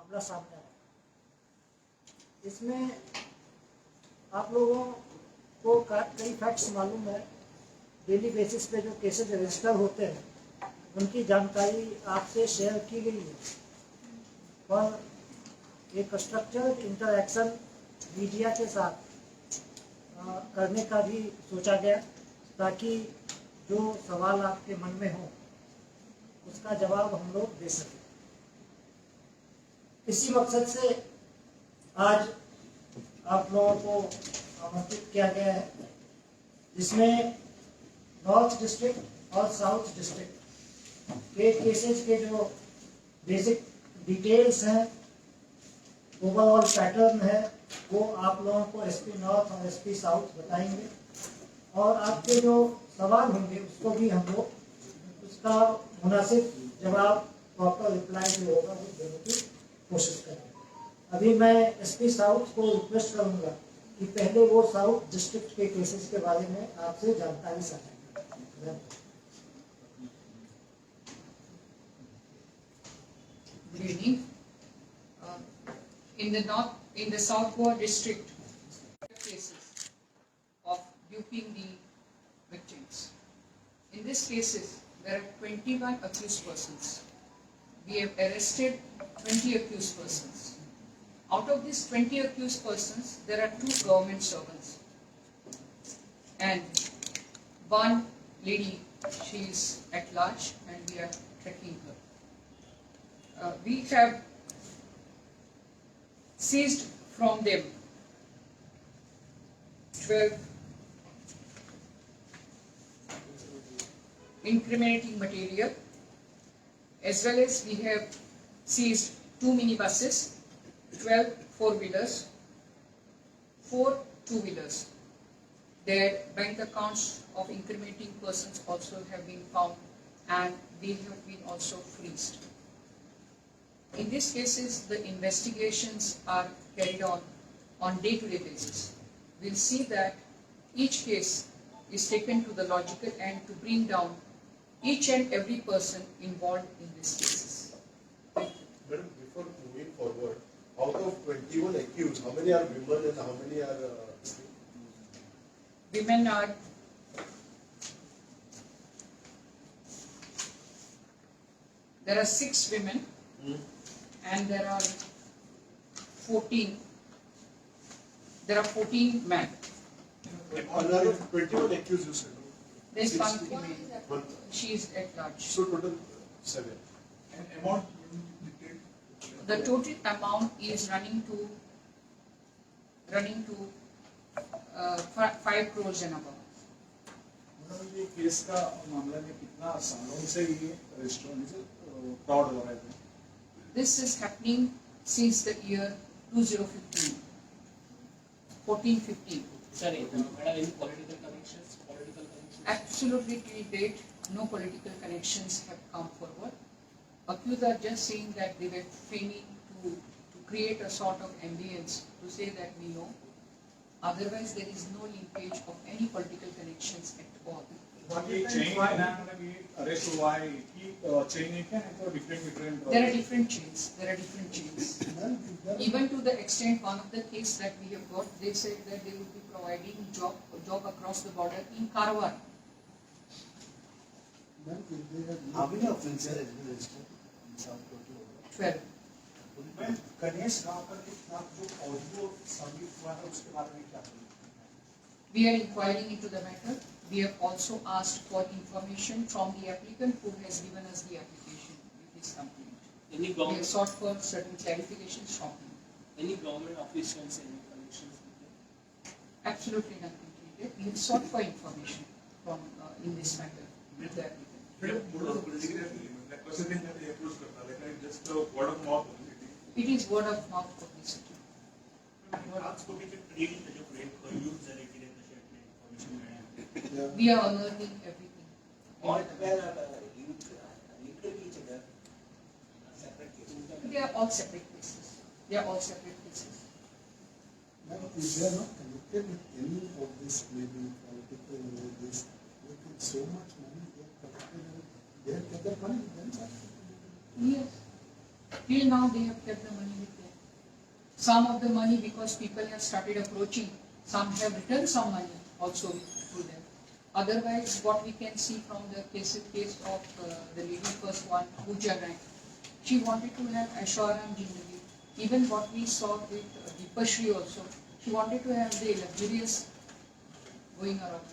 मामला सामने आया। इसमें आप लोगों को कई फैक्ट्स मालूम है। डेली बेसिस पे जो केसेज रजिस्टर होते हैं उनकी जानकारी आपसे शेयर की गई है और एक स्ट्रक्चर्ड इंटरैक्शन मीडिया के साथ करने का भी सोचा गया ताकि जो सवाल आपके मन में हो उसका जवाब हम लोग दे सकें। इसी मकसद से आज आप लोगों को आमंत्रित किया गया है, जिसमें नॉर्थ डिस्ट्रिक्ट और साउथ डिस्ट्रिक्ट के केसेस के जो बेसिक डिटेल्स हैं, ओवरऑल पैटर्न है, वो आप लोगों को एसपी नॉर्थ और एसपी साउथ बताएंगे और आपके जो सवाल होंगे उसको भी हम लोग उसका मुनासिब जवाब, प्रॉपर रिप्लाई जो होगा वो देने की कोशिश करेंगे। अभी मैं एसपी साउथ को रिक्वेस्ट करूंगा कि पहले वो साउथ डिस्ट्रिक्ट के केसेस के बारे में आपसे जानकारी साझा करें। Good evening. In the South Goa district, cases of duping the victims. In these cases, there are 21 accused persons. We have arrested 20 accused persons. Out of these 20 accused persons, there are 2 government servants and one lady. She is at large, and we are tracking her. We have seized from them 12 incriminating material, as well as we have seized 2 minibuses, 12 four-wheelers, 4 two-wheelers. Their bank accounts of incriminating persons also have been found, and they have been also freezed. In these cases, the investigations are carried on day-to-day basis. We'll see that each case is taken to the logical end to bring down each and every person involved in these cases. Madam, before moving forward, out of 21 accused, how many are women and how many are Women are there are 6 women and there are 14 men. another 21 accused, you said? There is 6. one female. She is at large. So total 7. And amount you dictate? The total amount is running to 5 crores and above. ये case का मामला में कितना सालों से ये restaurant fraud हो रहा है? This is happening since the year 2015, 14-15. Sir, any political connections? Absolutely till date, no political connections have come forward. Accused are just saying that they were feigning to create a sort of ambience to say that we know. Otherwise, there is no linkage of any political connections at all. ये chain है ना, मतलब ये arrest हुआ है कि chain है क्या? तो different. There are different chains. Even to the extent, one of the case that we have got, they said that they would be providing job across the border in Karwar. How many offences have been registered in South Korea? 12. Ganesh गांव पर एक जो audio संगीत हुआ है उसके बारे में क्या करें? We are inquiring into the matter. We have also asked for information from the applicant who has given us the application with his complaint. Any We have government, sought for certain clarifications from him. any government officials, any connections with them? Absolutely nothing to it. We have sought for information from in this matter with the applicant. Just word of mouth. It is word of mouth publicity. We are learning everything. All 12 are linked to each other. Separate cases. They are all separate cases. Now, if they are not connected with any of this, maybe political or this, they get so much money, they are connected, they have get their money themselves. Yes. Till now they have kept the money with them. Some of the money, because people have started approaching, some have returned some money also to them. Otherwise, what we can see from the case of the lady first one, Pooja Rai, she wanted to have Aishwaram Jindagi. Even what we saw with Deepashri also, she wanted to have the luxurious going around.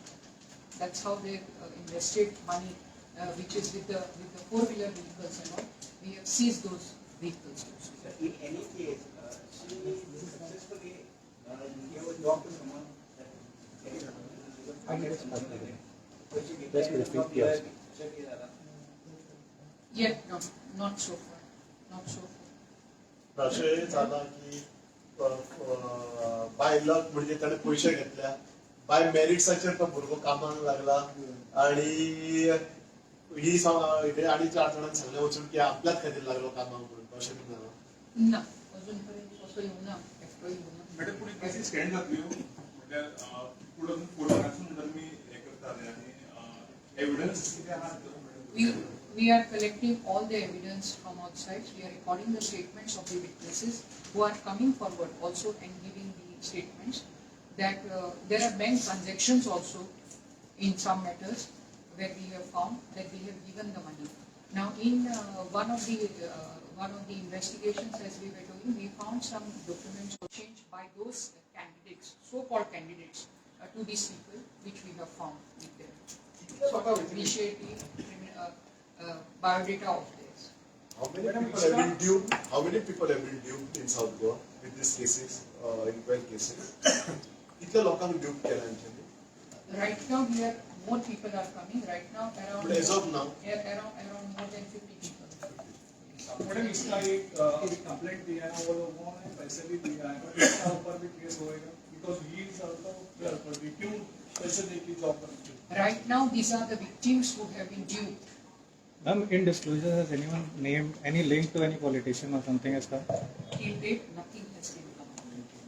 That's how they invested money, which is with the four-wheeler vehicles and all. We have seized those vehicles also. So in any case, she successfully gave a job to someone that Yet, no, not so far. Not so far. अशें जालां की by luck म्हणजे ताणें पयशे घेतल्या bye मेरिट्साचेर तो भुरगो कामाक लागला आणि ही आनी 4 जाणांनी सांगलें वचून की आपल्याच खातीर लागलो कामाक म्हणून अशें बी जालां ना, अजूनपर्यंत असं येऊ ना, एकटो येऊ ना. मॅडम पुढे केसी स्कॅन जातल्यो म्हणजे पुढे फोटो घालून म्हणून मी हे करताले आणि एव्हिडन्स किती आहात We are collecting all the evidence from outside. We are recording the statements of the witnesses who are coming forward also and giving the statements that there are bank transactions also in some matters where we have found that we have given the money. Now, in one of the investigations, as we were doing, we found some documents changed by those candidates, so-called candidates, to these people, which we have found with their sort of initiative, biodata of theirs. How many people have been duped in South Goa with these cases, in 12 cases? कितल्या लोकांक dupe केला हांच्यानी? Right now, more people are coming. Right now, around But as of now? around more than 50 people. Madam इसका एक अभी complaint दिया है वो लोगों ने पैसे भी दिया है पर इसका ऊपर भी केस होएगा बिकॉज ही इज आल्सो क्यों पैसे देके जॉब करते हैं Right now, these are the victims who have been duped. Ma'am, in disclosure, has anyone named any link to any politician or something as such? Till date, nothing has been come.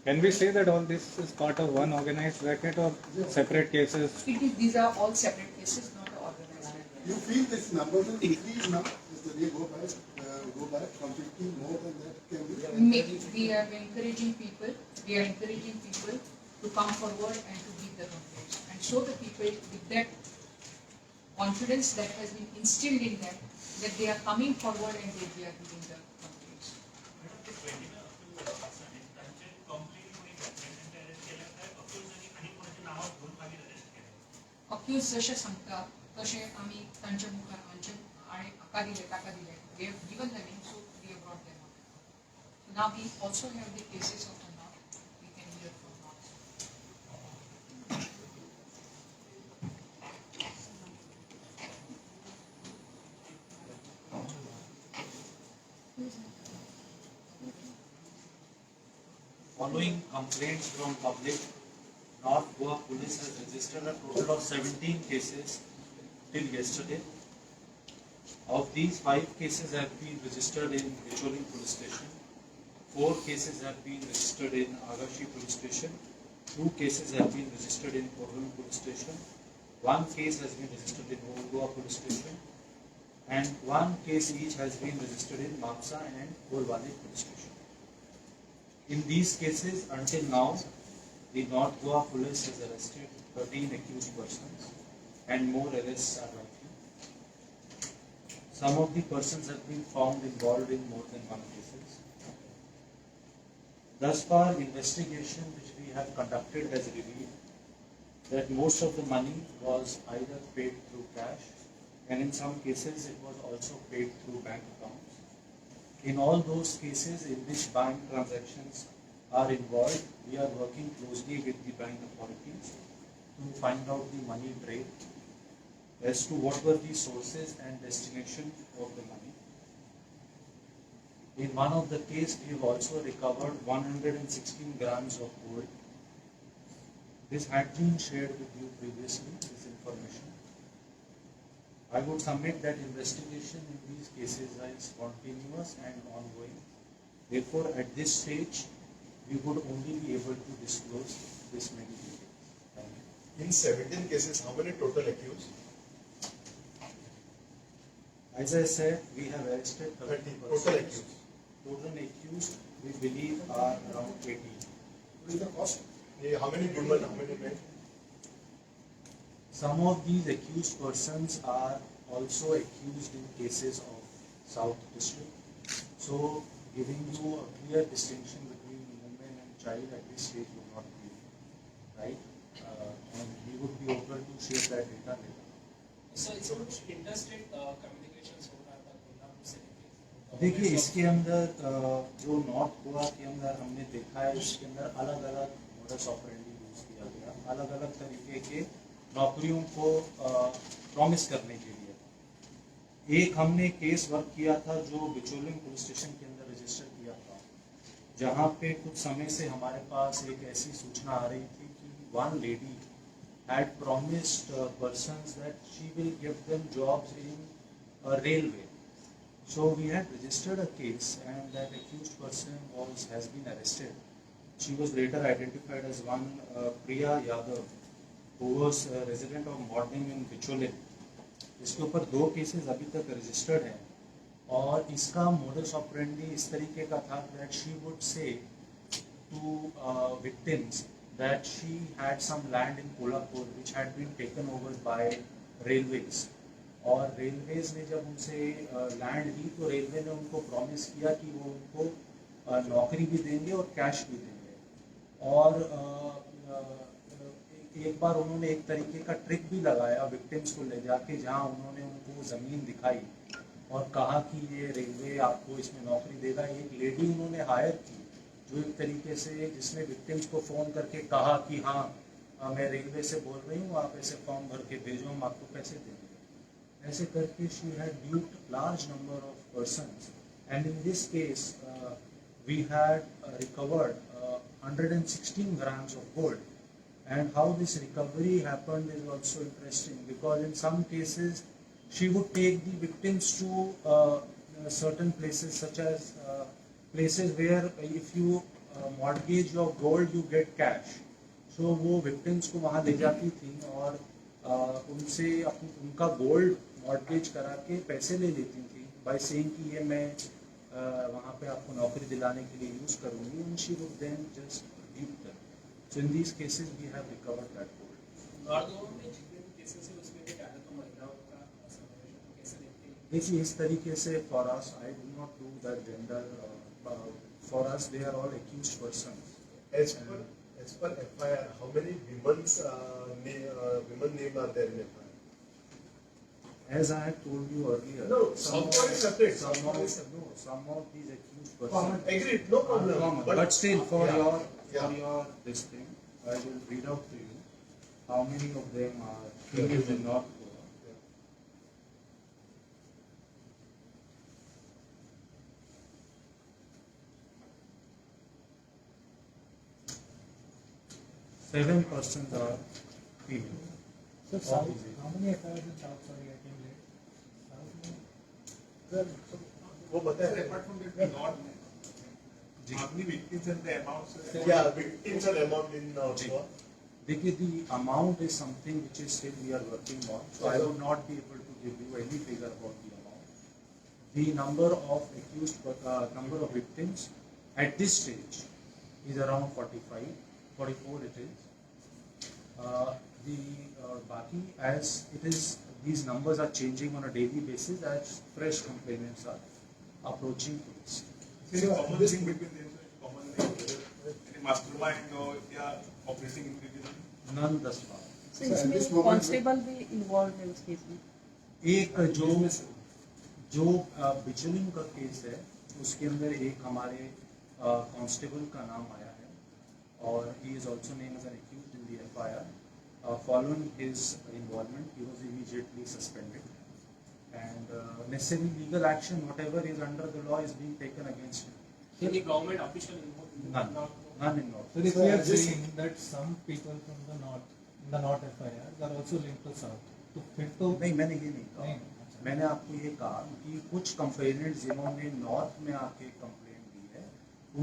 Can we say that all this is part of one organized racket or separate cases? These are all separate cases, not organized. You feel this number will increase now as the day go by from 15 more than that can be? Maybe we are encouraging people to come forward and to give the complaints and show the people with that confidence that has been instilled in them that they are coming forward and they are giving the complaints. Accused जसे सांगतात तसे आम्ही त्यांच्या मुखार आमचे आणि आकार दिले ताका दिले. We have given the name, so we have brought them up. So now we also have the cases of the north. We can hear from north. Following complaints from public, North Goa Police has registered a total of 17 cases till yesterday. Of these, 5 cases have been registered in Bicholi Police Station, 4 cases have been registered in Agashi Police Station, 2 cases have been registered in Porval Police Station, 1 case has been registered in Old Goa Police Station, and 1 case each has been registered in Mamsa and Golwale Police Station. In these cases, until now, the North Goa Police has arrested 13 accused persons and more arrests are likely. Some of the persons have been found involved in more than 1 cases. Thus far, investigation which we have conducted has revealed that most of the money was either paid through cash and in some cases it was also paid through bank accounts. In all those cases in which bank transactions are involved, we are working closely with the bank authorities to find out the money trail as to what were the sources and destination of the money. In one of the cases, we have also recovered 116 grams of gold. This had been shared with you previously, this information. I would submit that investigation in these cases is continuous and ongoing. Therefore, at this stage, we would only be able to disclose this many details. Thank you. In 17 cases, how many total accused? As I said, we have arrested 30 30 persons. total accused. total accused we believe are around 18. What is the cost? How many women, how many men? Some of these accused persons are also accused in cases of South District. So giving you a clear distinction between women and child at this stage would not be right. And we would be open to share that data later. So it's कुछ interstate communications हो रहा था कोल्हापुर से लेके देखिए इसके अंदर जो नॉर्थ गोवा के अंदर हमने देखा है इसके अंदर अलग अलग मोडस ऑपरेंडी यूज किया गया, अलग अलग तरीके के नौकरियों को प्रॉमिस करने के लिए। एक हमने केस वर्क किया था जो बिचोलिंग पुलिस स्टेशन के अंदर रजिस्टर किया था, जहाँ पे कुछ समय से हमारे पास एक ऐसी सूचना आ रही थी कि one lady had promised persons that she will give them jobs in railway. So we had registered a case and that accused person has been arrested. She was later identified as one Priya Yadav, who was a resident of Modning in Bichole. इसके ऊपर 2 cases अभी तक registered हैं और इसका modus operandi इस तरीके का था that she would say to victims that she had some land in Kolhapur which had been taken over by railways. और रेलवेज ने जब उनसे लैंड ली तो रेलवे ने उनको प्रॉमिस किया कि वो उनको नौकरी भी देंगे और कैश भी देंगे। और एक बार उन्होंने एक तरीके का ट्रिक भी लगाया विक्टिम्स को ले जाके, जहाँ उन्होंने उनको ज़मीन दिखाई और कहा कि ये रेलवे आपको इसमें नौकरी देगा। एक लेडी उन्होंने हायर की जो एक तरीके से जिसने विक्टिम्स को फ़ोन करके कहा कि हाँ मैं रेलवे से बोल रही हूँ, आप ऐसे फॉर्म भर के भेजो, हम आपको पैसे देंगे। ऐसे करके she had duped large number of persons, and in this case we had recovered 116 grams of gold. And how this recovery happened is also interesting because in some cases she would take the victims to certain places such as places where if you mortgage your gold you get cash. So वो victims को वहाँ ले जाती थी और उनसे उनका gold mortgage करा के पैसे ले लेती थी by saying कि ये मैं वहाँ पे आपको नौकरी दिलाने के लिए यूज करूँगी, and she would then just dupe them. So in these cases we have recovered that gold. North Goa में जितने भी केसेस है उसमें भी ज्यादा तो महिलाओं का समावेश है, तो कैसे देखते हैं? देखिए इस तरीके से for us I do not do that gender. For us they are all accused persons. As per FIR, how many women's women name are there in FIR? As I had told you earlier, No, some are separate. some of these accused persons Common, agreed, no problem. common. But still for yeah. your this thing, I will read out to you how many of them are females in North Goa. 7 persons are female. So South, how many FIRs in South? Sorry, I came late. South में Well, वो बताए Apart from that, not how many victims and the amounts? Yeah, victims and amount in जी। Goa. देखिए the amount is something which is still we are working on, so I will not be able to give you any figure about the amount. The number of accused, number of victims at this stage is around 45, 44 it is. Baki, as it is, these numbers are changing on a daily basis as fresh complainants are approaching police. Any common thing between them, common name, any mastermind or they are operating individually? None thus far. So So at this इसमें moment constable भी involve है उस case में? एक जो बिचलिंग का case है उसके अंदर एक हमारे कांस्टेबल का नाम आया है और he is also named as an accused in the FIR. Following his involvement, he was immediately suspended, and necessary legal action, whatever is under the law, is being taken against him. Any government official involved? None in North. So if So we are this- saying that some people from the north, in the north FIRs are also linked to south, तो फिर तो नहीं, मैंने ये नहीं कहा। नहीं, मैंने आपको ये कहा कि कुछ कंप्लेनेंट जिन्होंने नॉर्थ में आके कंप्लेंट दी है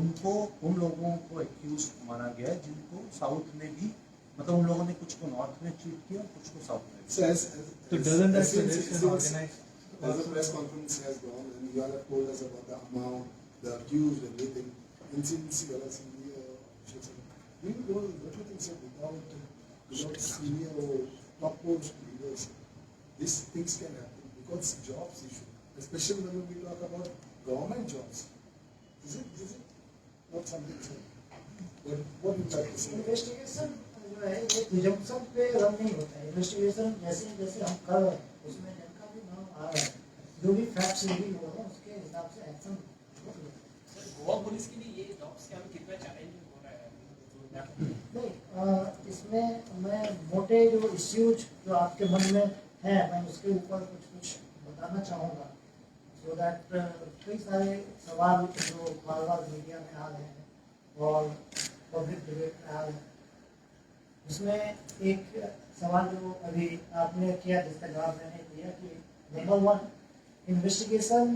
उनको उन लोगों को एक्यूज माना गया है जिनको साउथ में भी, मतलब उन लोगों ने कुछ को नॉर्थ में चीट किया और कुछ को साउथ में। So So doesn't that since suggest an organized? as the press conference has gone and you all have told us about the amount the accused and everything, NCDC or senior officials. We will go, what do you think, sir, without senior or topmost leaders, these things can happen because jobs issue, especially when we talk about government jobs. Is it not something, sir? What would you like to say? Investigation जो है ये presumption पे run नहीं होता है। Investigation जैसे जैसे हम कर रहे हैं उसमें जिनका भी नाम आ रहा है, जो भी फैक्ट्स रिवील हो रहे हैं उसके हिसाब से एक्शन। सर गोवा पुलिस के लिए ये जॉब्स क्या कितना चैलेंजिंग हो रहा है? नहीं, इसमें मैं मोटे जो इश्यूज जो आपके मन में हैं मैं उसके ऊपर कुछ बताना चाहूँगा, सो दैट कई सारे सवाल जो बार बार मीडिया में आ रहे हैं और पब्लिक डिबेट में आ रहे हैं, उसमें एक सवाल जो अभी आपने किया जिसका जवाब मैंने दिया कि नंबर 1 इन्वेस्टिगेशन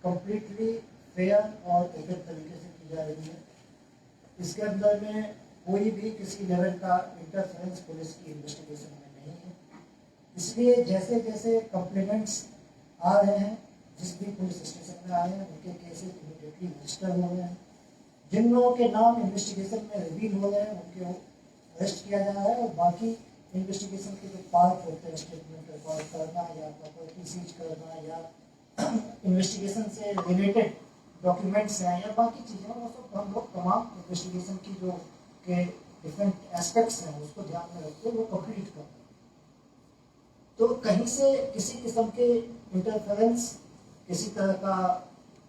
कम्प्लीटली फेयर और ओपन तरीके से की जा रही है। इसके अंदर में कोई भी किसी लेवल का इंटरफेरेंस पुलिस की इन्वेस्टिगेशन में नहीं है। इसलिए जैसे जैसे कंप्लेंट्स आ रहे हैं जिस भी पुलिस स्टेशन में आए हैं उनके केसेस इमीडिएटली रजिस्टर हो रहे हैं। जिन लोगों के नाम इन्वेस्टिगेशन में रिवील हो रहे हैं उनके अरेस्ट किया जा रहा है और बाकी इन्वेस्टिगेशन के जो पार्ट होते हैं स्टेटमेंट रिकॉर्ड करना या प्रॉपर्टी सीज करना या इन्वेस्टिगेशन से रिलेटेड डॉक्यूमेंट्स हैं या बाकी चीज़ें वो सब हम लोग तमाम इन्वेस्टिगेशन की जो के डिफरेंट एस्पेक्ट्स हैं उसको ध्यान में रखते हुए वो कंप्लीट करते हैं। तो कहीं से किसी किस्म के इंटरफेरेंस किसी तरह का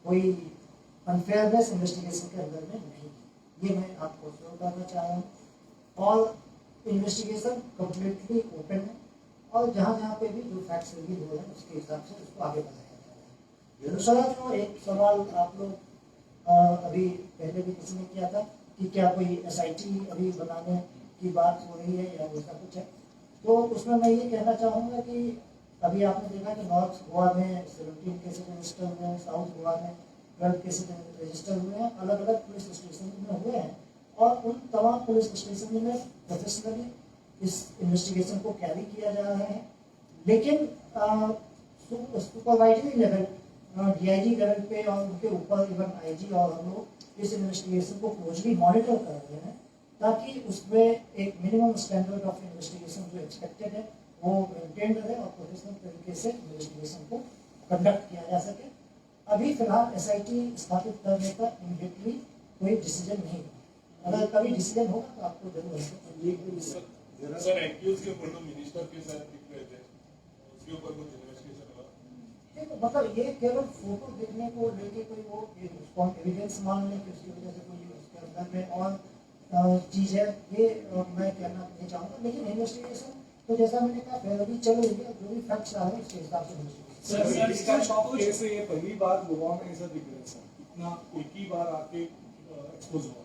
कोई अनफेयरनेस इन्वेस्टिगेशन के अंदर में नहीं, ये मैं आपको श्योर करना चाह रहा हूँ। और इन्वेस्टिगेशन कम्प्लीटली ओपन है और जहाँ जहाँ पे भी जो फैक्ट्स रिवील हो रहे हैं उसके हिसाब से उसको आगे बढ़ाया जा रहा है। दूसरा जो एक सवाल आप लोग अभी पहले भी किसी ने किया था कि क्या कोई SIT अभी बनाने की बात हो रही है या वैसा कुछ है, तो उसमें मैं ये कहना चाहूँगा कि अभी आपने देखा कि नॉर्थ गोवा में 17 केसेज रजिस्टर हुए हैं, साउथ गोवा में 12 केसेज रजिस्टर हुए हैं, अलग अलग पुलिस स्टेशन में हुए हैं और उन तमाम पुलिस स्टेशन में प्रोफेशनली इस इन्वेस्टिगेशन को कैरी किया जा रहा है। लेकिन सुपरवाइजरी लेवल DIG लेवल पे और उनके ऊपर इवन IG और हम लोग इस इन्वेस्टिगेशन को क्लोजली मॉनिटर कर रहे हैं ताकि उसमें एक मिनिमम स्टैंडर्ड ऑफ इन्वेस्टिगेशन जो एक्सपेक्टेड है वो मेंटेन रहे और प्रोफेशनल तरीके से इन्वेस्टिगेशन को कंडक्ट किया जा सके। अभी फिलहाल SIT स्थापित करने का इमीडिएटली कोई डिसीजन नहीं है, अगर कभी डिसीजन होगा तो आपको जरूर सर एक्यूज के फोटो मिनिस्टर के साथ दिख रहे थे, उसके ऊपर कुछ इन्वेस्टिगेशन हुआ? मतलब ये केवल फोटो देखने को लेके कोई वो एविडेंस मान लें कि उसकी वजह से कोई उसके अंदर में और चीज़ है, ये मैं कहना नहीं चाहूँगा। लेकिन इन्वेस्टिगेशन तो जैसा मैंने कहा पहले भी चल रही है, जो भी फैक्ट्स आ रहे हैं उसके हिसाब से इन्वेस्टिगेशन। कैसे ये पहली बार गोवा में ऐसा दिख रहा है सर, इतना एक ही बार आके एक्सपोज हुआ?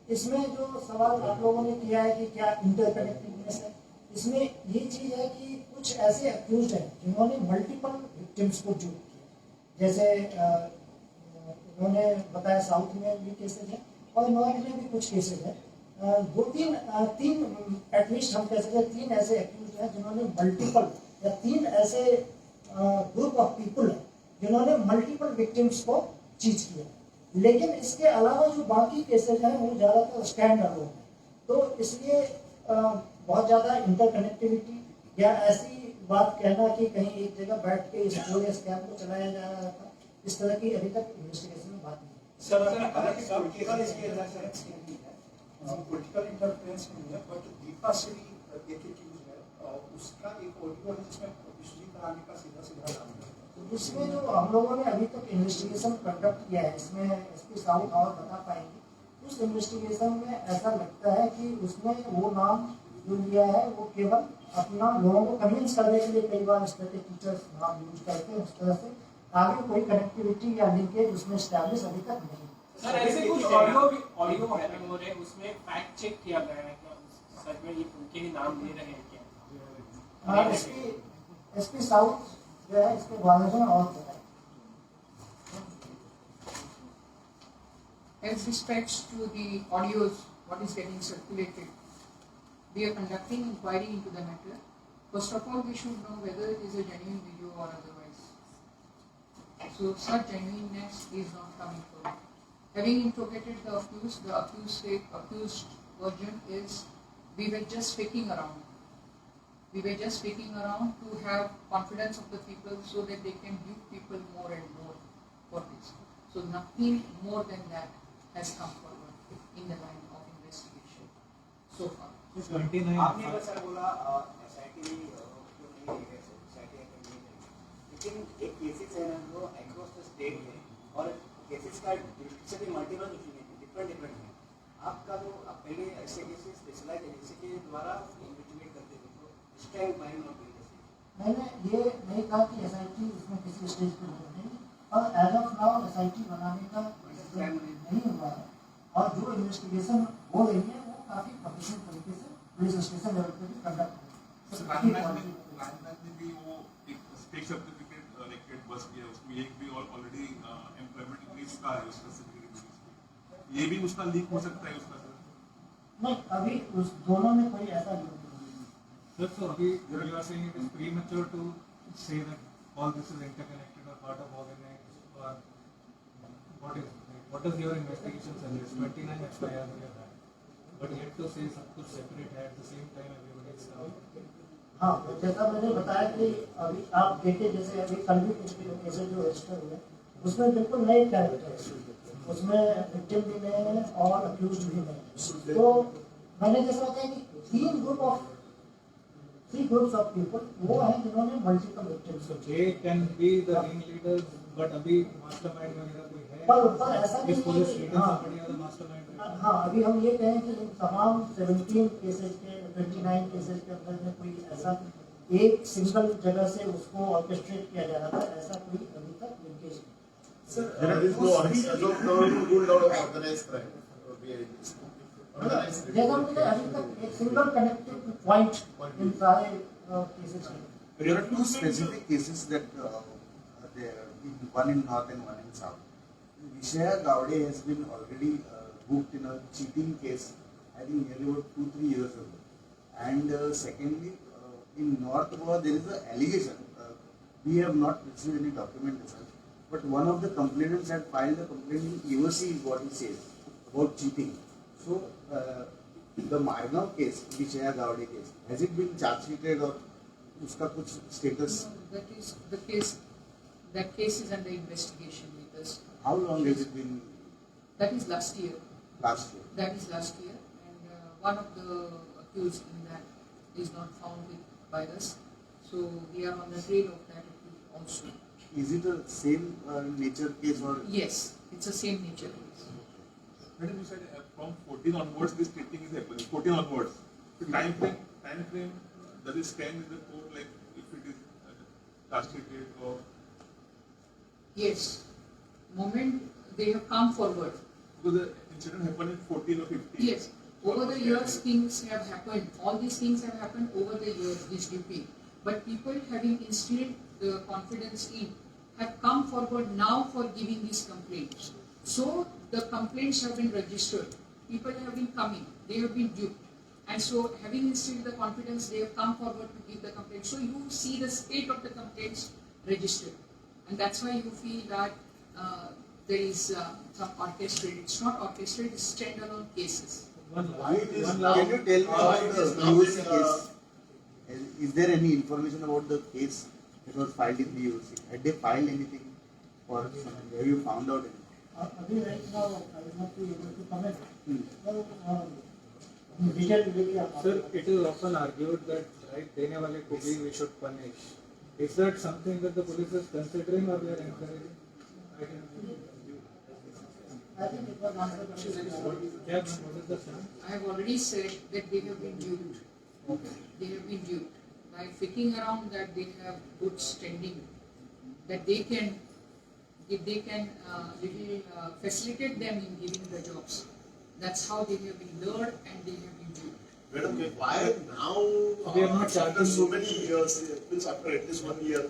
इसमें जो सवाल आप लोगों ने किया है कि क्या इंटरकनेक्टिवनेस है, इसमें ये चीज़ है कि कुछ ऐसे अक्यूज हैं जिन्होंने मल्टीपल विक्टिम्स को जूट किया, जैसे उन्होंने बताया साउथ में भी केसेज हैं और नॉर्थ में भी कुछ केसेज हैं। तीन एटलीस्ट हम कह सकते हैं 3 ऐसे अक्यूज हैं जिन्होंने मल्टीपल या 3 ऐसे ग्रुप ऑफ पीपल हैं जिन्होंने मल्टीपल विक्टिम्स को चीज किया। लेकिन इसके अलावा जो बाकी केसेज हैं वो ज़्यादातर स्टैंड अलोन है, तो इसलिए बहुत ज़्यादा इंटरकनेक्टिविटी या ऐसी बात कहना कि कहीं एक जगह बैठ के इस पूरे स्कैम को चलाया जा रहा था, इस तरह की अभी तक इन्वेस्टिगेशन में बात नहीं है। सर केवल इसके इंटरफेरेंस नहीं है, पॉलिटिकल इंटरफेरेंस नहीं है, बट दीपा श्री एक चीज है उसका एक ऑडियो है जिसमें बिजली कराने का सीधा सीधा नाम है। इसमें जो हम लोगों ने अभी तक इन्वेस्टिगेशन कंडक्ट किया है, इसमें SP साउथ और बता पाएंगे, उस इन्वेस्टिगेशन में ऐसा लगता है कि उसमें वो नाम जो लिया है वो केवल अपना लोगों को कन्विंस करने के लिए कई बार इस तरह के टीचर्स नाम यूज करते हैं, उस तरह से आगे कोई कनेक्टिविटी या लिंकेज उसमें स्टैब्लिश अभी तक नहीं। सर ऐसे कुछ ऑडियो वायरल हो रहे हैं, उसमें फैक्ट चेक किया गया है क्या, सच में ये उनके ही नाम ले रहे हैं क्या? SP साउथ जो है इसके बारे में और बताएं। As respects to the audios, what is getting circulated, we are conducting inquiry into the matter. First of all, we should know whether it is a genuine video or otherwise. So such genuineness is not coming forward. Having interrogated the accused version is we were just faking around. We were just faking around to have confidence of the people so that they can dupe people more and more for this. So nothing more than that has come forward in the line of investigation so far. 29 आपने बस sir बोला SIT को नहीं है SIT को नहीं है लेकिन एक केसेस है ना जो अक्रॉस द स्टेट है और केसेस का डिस्ट्रिक्ट से मल्टीपल डिफरेंट है आपका जो पहले ऐसे केसेस स्पेशलाइज एजेंसी के द्वारा इन्वेस्टिगेट करते थे तो इस टाइम वाई नॉट डूइंग मैंने ये नहीं कहा कि SIT इसमें किसी स्टेज पर नहीं और एज ऑफ नाउ SIT बनाने का नहीं हुआ है और जो इन्वेस्टिगेशन हो रही है वो काफी प्रोफेशनल तरीके से पुलिस स्टेशन लेवल पे भी कंडक्ट हो रही है। में भी वो एक स्टेट सर्टिफिकेट रेकेट बस किया उसमें एक भी ऑलरेडी एम्प्लॉयमेंट इंग्लिश का है उसका सर्टिफिकेट ये भी उसका लीक हो सकता है उसका सर नहीं अभी उस दोनों में कोई ऐसा लिंक नहीं है। Sir, so you are saying it is premature to say that all this is interconnected or part of organized or what is your investigation suggest? 29 FIRs we have had, but yet to say सब कुछ separate है at the same time everybody is now. हाँ जैसा मैंने बताया कि अभी आप देखे जैसे अभी कल भी कुछ केसेज जो रजिस्टर हुए उसमें बिल्कुल नए कैरेक्टर उसमें विक्टिम भी नए हैं और अक्यूज्ड भी नए हैं। तो मैंने जैसा बताया कि three groups of people वो हैं जिन्होंने multiple victims So they can be the ringleaders, but अभी mastermind वगैरह कोई है? पर ऐसा नहीं इस है पुलिस कि reading somebody are the mastermind? हाँ अभी हम ये कहें कि इन तमाम 17 केसेज के 29 केसेज के अंदर में कोई ऐसा एक सिंगल जगह से उसको ऑर्केस्ट्रेट किया जा रहा था ऐसा कोई अभी तक लिंकेज नहीं। Sir, there is no as of now ruled out of organized crime behind this. Organized crime. जैसा मैंने अभी तक एक सिंगल कनेक्टिव पॉइंट इन सारे केसेज में There are two specific cases that one in north and one in south. Vishaya Gowde has been already booked in a cheating case, I think nearly about 2-3 years ago. And secondly, in North Goa there is an allegation. We have not received any documentation, but one of the complainants had filed a complaint in EOC is what he says about cheating. So the Margaon case, Vishaya Gowde case, has it been charge sheeted or उसका कुछ status? That is the case. That case is under investigation with us. How long has it been? That is last year. Last year. That is last year, and one of the accused in that is not found by us. So we are on the trail of that accused also. Is it a same nature case or? Yes, it's the same nature case. Madam, you said from 14 onwards this cheating is happening. 14 onwards. The time frame does it stand in the court like if it is castrated or? Yes, moment they have come forward. Because the incident happened in 14 or 15. Yes, over the years things have happened. All these things have happened over the years. This duping, but people having instilled the confidence in have come forward now for giving these complaints. So the complaints have been registered. People have been coming. They have been duped. And so, having instilled the confidence, they have come forward to give the complaint. So you see the spate of the complaints registered, and that's why you feel that there is some orchestrated. It's not orchestrated; it's standalone cases. Can you tell me about the EOC case? Is there any information about the case that was filed in the EOC? Had they filed anything, or have you found out anything? अभी right now I will not be able to comment. Sir, it is often argued that right देने वाले को भी we should punish. Is that something that the police is considering or they are encouraging? I think it was answered. Yeah, what is the sense? I have already said that they have been duped. They have been duped by faking around that they have good standing, that they can facilitate them in giving the jobs. That's how they have been lured and they have been duped. But okay, why now? We are not after so many years, means after at least 1 year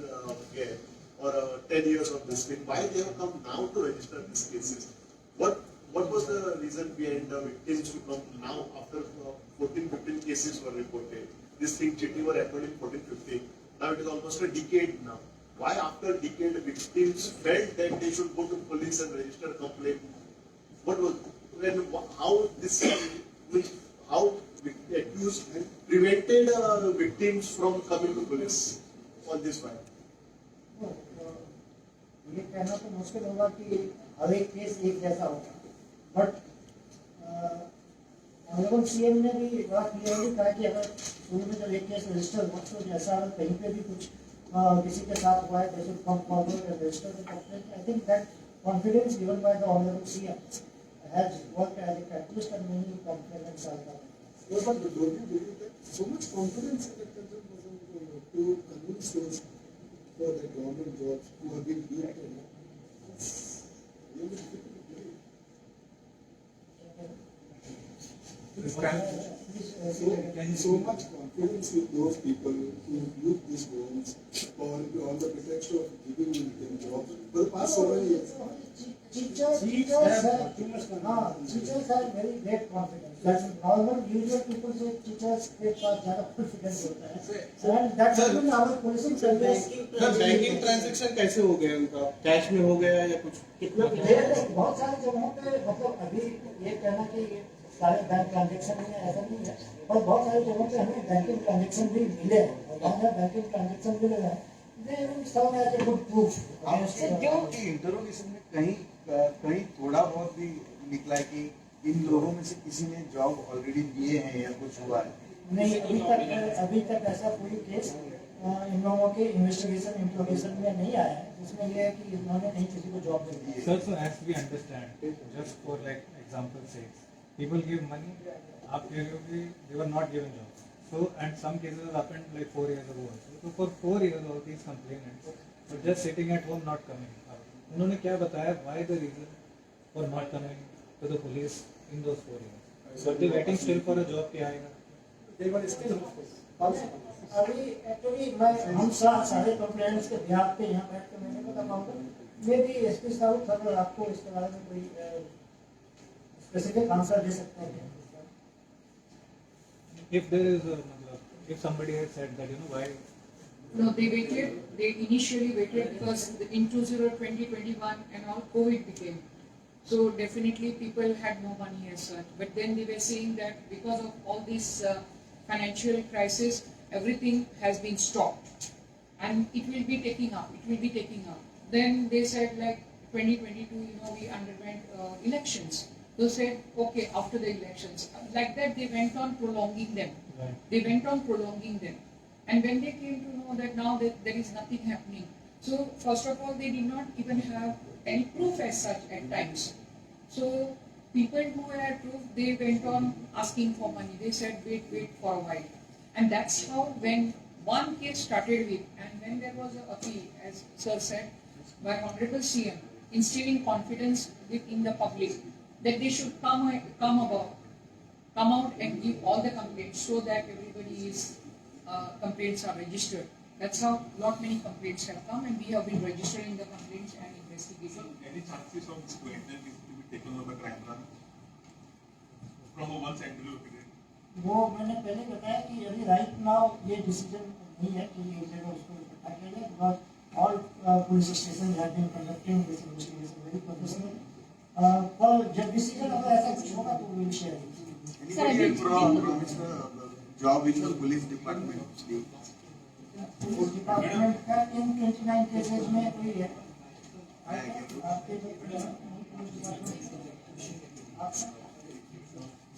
or 10 years of this thing, why they have come now to register these cases? What was the reason behind the victims to come now after 14-15 cases were reported? This thing cheating were happened in 14-15. Now it is almost a decade now. Why after a decade victims felt that they should go to police and register a complaint? What was how this how the accused prevented victims from coming to police on this file? ये कहना तो मुश्किल होगा कि हर एक case एक जैसा होगा, बट ऑनरेबल सीएम ने भी बात क्लियरली कहा कि अगर शुरू में जब एक केस रजिस्टर हुआ तो जैसा अगर कहीं पे भी कुछ किसी के साथ हुआ है जैसे come forward register the complaint. I think that confidence given by the honourable CM has worked as a catalyst and many complaints are there. But don't you believe that so much confidence in the country to convince those for the government jobs who have been duped and it's really difficult to believe. So much confidence in those people who look these loans on the pretext of giving them jobs for the past 7 years. Teachers have very great confidence. That's normal. Usual people say teachers के पास ज़्यादा confidence होता है. And that's when our policing service. Banking transaction कैसे हो गए उनका? Cash में हो गया या कुछ? कितना? बहुत सारी जगहों पे मतलब अभी ये कहना कि सारे बैंक ट्रांजेक्शन में ऐसा नहीं है, पर बहुत सारी जगहों पे हमें बैंकिंग ट्रांजेक्शन भी मिले हैं. बैंकिंग ट्रांजेक्शन मिले हैं. They will serve as a good proof. Interrogation में कहीं थोड़ा बहुत भी निकला है कि इन लोगों में से किसी ने जॉब ऑलरेडी लिए हैं या कुछ हुआ है? नहीं, अभी तक ऐसा कोई केस इन लोगों के इन्वेस्टिगेशन इंट्रोगेशन में नहीं आया है जिसमें ये है कि इन्होंने नहीं किसी को job they the. Sir, so as we understand, just for like example sake, people give money, आप कह रहे हो कि they were not given jobs. So and some cases happened like 4 years ago also. So for 4 years all these complainants were just sitting at home not coming. उन्होंने क्या बताया why the reason for not coming to the police in those 4 years? But they waiting still for a job क्या आएगा? They were still अभी actually हम सारे complaints के बिहार पे यहाँ बैठ के मैंने पता पाऊंगा मे भी एसपी साहब अगर आपको इसके बारे में कोई स्पेसिफिक आंसर दे सकते हैं. If there is if somebody had said that why. No, they waited. They initially waited because in 2020-21 and all COVID became. So definitely people had no money as such. But then they were saying that because of all this financial crisis, everything has been stopped, and it will be taking up. It will be taking up. Then they said like 2022, we underwent elections. They said okay after the elections. Like that they went on prolonging them. Right. They went on prolonging them. And when they came to know that now that there is nothing happening, so first of all they did not even have any proof as such at times. So people who had proof, they went on asking for money. They said wait for a while, and that's how when one case started with, and when there was an appeal, as Sir said, by Honorable CM, instilling confidence within the public that they should come out and give all the complaints so that everybody is. Complaints are registered. That's how lot many complaints have come, and we have been registering the complaints and investigating. Any chances of this Quentin to be taken over by crime branch from a one-sided opinion? वो मैंने पहले बताया कि अभी right now ये decision नहीं है कि ये जगह उसको इकट्ठा किया जाए, because all police station have been conducting this investigation very professional. पर जब डिसीजन अगर ऐसा कुछ होगा तो will share. Job which was police department. Police department का इन 29 केसेस में कोई है.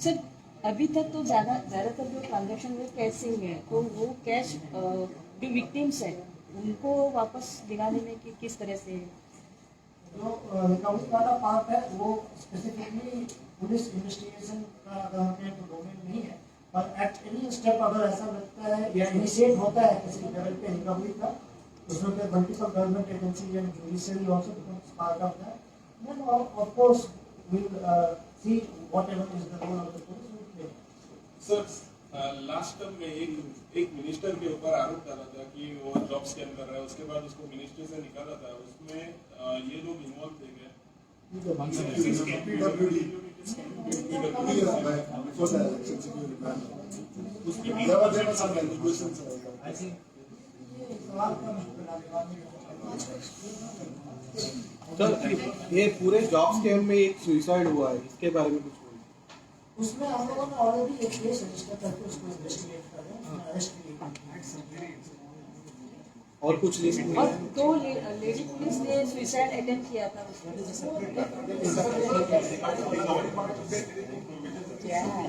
सर अभी तक तो ज़्यादातर जो ट्रांजैक्शन में कैशिंग है, तो वो कैश जो विक्टिम्स है उनको वापस दिलाने में किस तरह से जो रिकवरी वाला पार्ट है वो स्पेसिफिकली पुलिस इन्वेस्टिगेशन का गवर्नमेंट डोमेन नहीं है, और एट एनी स्टेप अगर ऐसा लगता है या इनिशिएट होता है किसी लेवल पे रिकवरी का, उसमें पे multiple government agency and judiciary also becomes part of that. Then of course we will see whatever is the role of the police will play. Sir last term में एक minister के ऊपर आरोप डाला था कि वो जॉब स्कैम कर रहा है, उसके बाद उसको मिनिस्टर से निकाला था. उसमें ये लोग इन्वॉल्व थे क्या? I think सर ये पूरे जॉब स्कैम में एक सुसाइड हुआ है, इसके बारे में कुछ बोलिए। उसमें हम लोगों ने ऑलरेडी एक केस रजिस्टर करके उसको इन्वेस्टिगेट कर रहे हैं, अरेस्ट किए। और कुछ लिस्ट में और 2 लेडी पुलिस ने सुसाइड अटेम्प्ट किया था उसमें। क्या है?